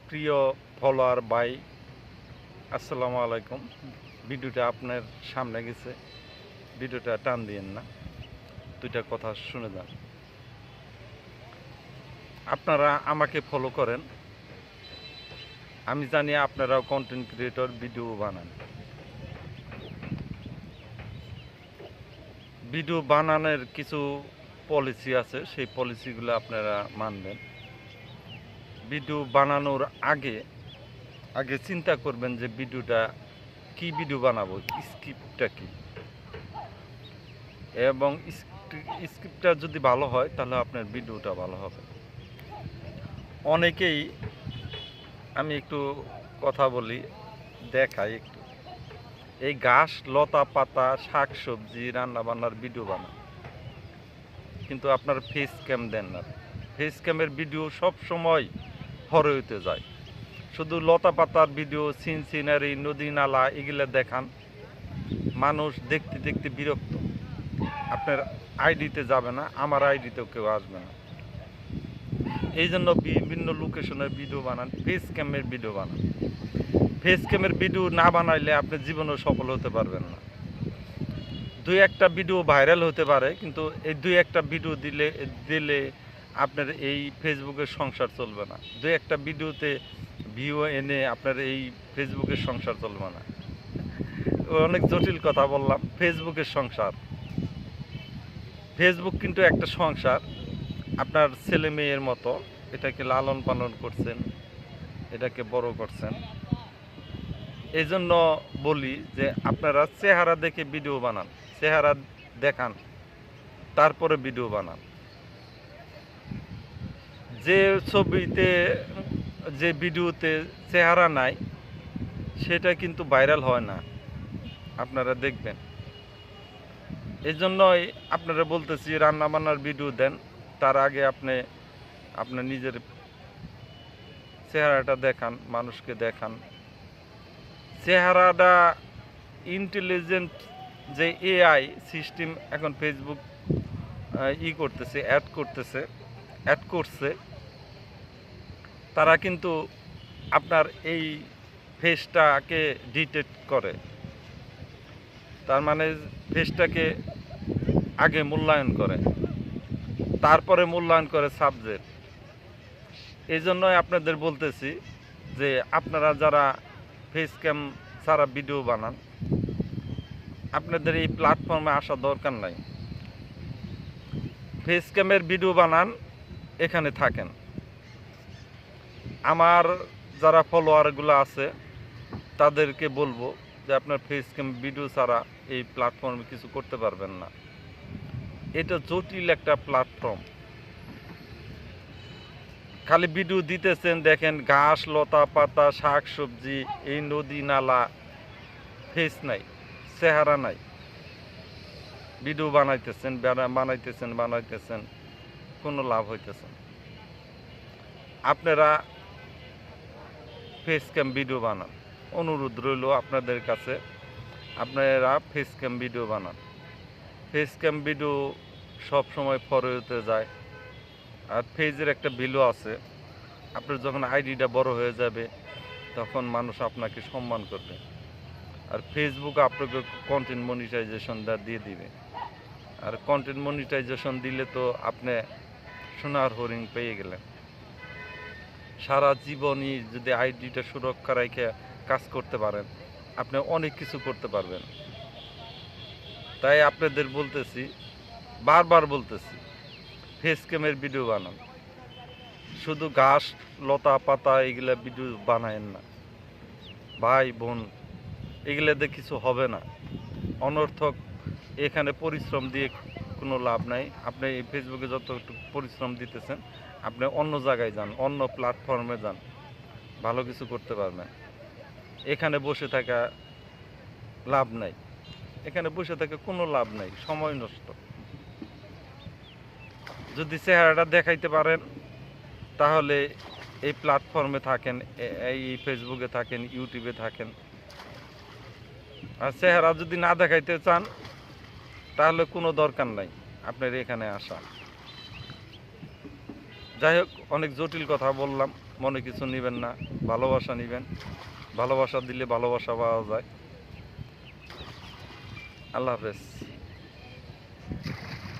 প্রিয় ফলোয়ার ভাই, আসসালামু আলাইকুম। ভিডিওটা আপনার সামনে গেছে, ভিডিওটা টান দিয়েন না, দুইটা কথা শুনে যান। আপনারা আমাকে ফলো করেন, আমি জানি আপনারাও কন্টেন্ট ক্রিয়েটর, ভিডিও বানান। ভিডিও বানানোর কিছু পলিসি আছে, সেই পলিসিগুলো আপনারা মানবেন। ভিডিও বানানোর আগে আগে চিন্তা করবেন যে ভিডিওটা কি ভিডিও বানাবো, স্ক্রিপ্টটা কি, এবং স্ক্রিপ্টটা যদি ভালো হয় তাহলে আপনার ভিডিওটা ভালো হবে। অনেকেই, আমি একটু কথা বলি, দেখাই একটু, এই ঘাস লতা পাতা শাক সবজি রান্নাবান্নার ভিডিও বানান, কিন্তু আপনার ফেস ক্যাম দেন না। ফেস ক্যামের ভিডিও সব সময় হরে হইতে যায়। শুধু লতা পাতার ভিডিও, সিনারি, নদী নালা এগুলো দেখান, মানুষ দেখতে দেখতে বিরক্ত। আপনার আইডিতে যাবে না, আমার আইডিতেও কেউ আসবে না। এই জন্য বিভিন্ন লোকেশনের ভিডিও বানান, ফেস ক্যামের ভিডিও বানান। ফেস ক্যামের ভিডিও না বানাইলে আপনি জীবনেও সফল হতে পারবেন না। দুই একটা ভিডিও ভাইরাল হতে পারে, কিন্তু এই দুই একটা ভিডিও দিলে আপনার এই ফেসবুকের সংসার চলবে না। দুই একটা ভিডিওতে ভিউ এনে আপনার এই ফেসবুকের সংসার চলবে না। অনেক জটিল কথা বললাম। ফেসবুকের সংসার, ফেসবুক কিন্তু একটা সংসার, আপনার ছেলে মেয়ের মতো। এটাকে লালন পালন করছেন, এটাকে বড় করছেন। এই জন্য বলি যে আপনারা চেহারা দেখে ভিডিও বানান, চেহারা দেখান, তারপরে ভিডিও বানান। যে ছবিতে, যে ভিডিওতে চেহারা নাই, সেটা কিন্তু ভাইরাল হয় না, আপনারা দেখবেন। এই জন্যই আপনারা বলতেছি রান্না বান্নার ভিডিও দেন, তার আগে আপনি আপনার নিজের চেহারাটা দেখান, মানুষকে দেখান। চেহারাটা ইন্টেলিজেন্ট যে এআই সিস্টেম এখন ফেসবুক করতেছে, অ্যাড করছে, তারা কিন্তু আপনার এই ফেসটাকে ডিটেক্ট করে। তার মানে ফেসটাকে আগে মূল্যায়ন করে, তারপরে মূল্যায়ন করে সাবজেক্ট। এই জন্যই আপনাদের বলতেছি যে আপনারা যারা ফেস ক্যাম ছাড়া ভিডিও বানান, আপনাদের এই প্ল্যাটফর্মে আসা দরকার নাই। ফেস ক্যামের ভিডিও বানান, এখানে থাকেন। আমার যারা ফলোয়ারগুলো আছে তাদেরকে বলবো যে আপনার ফেস ক্যাম ভিডিও ছাড়া এই প্ল্যাটফর্মে কিছু করতে পারবেন না। এটা জটিল একটা প্ল্যাটফর্ম। খালি ভিডিও দিতেছেন, দেখেন ঘাস লতা পাতা শাক সবজি, এই নদী নালা, ফেস নাই, চেহারা নাই। ভিডিও বানাইতেছেন, কোনো লাভ হইতেছে না। আপনারা ফেস ক্যাম ভিডিও বানান, অনুরোধ রইল আপনাদের কাছে, আপনারা ফেস ক্যাম ভিডিও বানান। ফেস ক্যাম ভিডিও সব সময় ফরে হতে যায়। আর ফেজের একটা ভ্যালু আছে, আপনার যখন আইডিটা বড় হয়ে যাবে তখন মানুষ আপনাকে সম্মান করবে। আর ফেসবুক আপনাকে কন্টেন্ট মনিটাইজেশন দিয়ে দিবে। আর কন্টেন্ট মনিটাইজেশন দিলে তো আপনি সোনার হরিণ পেয়ে গেলেন। সারা জীবনই যদি আইডিটা সুরক্ষা রেখে কাজ করতে পারেন, আপনি অনেক কিছু করতে পারবেন। তাই আপনাদের বলতেছি, বারবার বলতেছি, ফেস ক্যামের ভিডিও বানান। শুধু ঘাস লতা পাতা এগুলা ভিডিও বানায়েন না ভাই বোন, এগুলাতে কিছু হবে না, অনর্থক। এখানে পরিশ্রম দিয়ে কোনো লাভ নাই। আপনি এই ফেসবুকে যতটুকু পরিশ্রম দিতেছেন, আপনি অন্য জায়গায় যান, অন্য প্ল্যাটফর্মে যান, ভালো কিছু করতে পারবেন। এখানে বসে থাকা লাভ নাই, এখানে বসে থাকা কোনো লাভ নাই, সময় নষ্ট। যদি চেহারাটা দেখাইতে পারেন তাহলে এই প্ল্যাটফর্মে থাকেন, এই ফেসবুকে থাকেন, ইউটিউবে থাকেন। আর চেহারা যদি না দেখাইতে চান তাহলে কোনো দরকার নাই আপনার এখানে আসা। যাই হোক, অনেক জটিল কথা বললাম। মনে কিছু নেবেন না, ভালোবাসা নেবেন। ভালোবাসা দিলে ভালোবাসা পাওয়া যায়। আল্লাহ হাফেজ।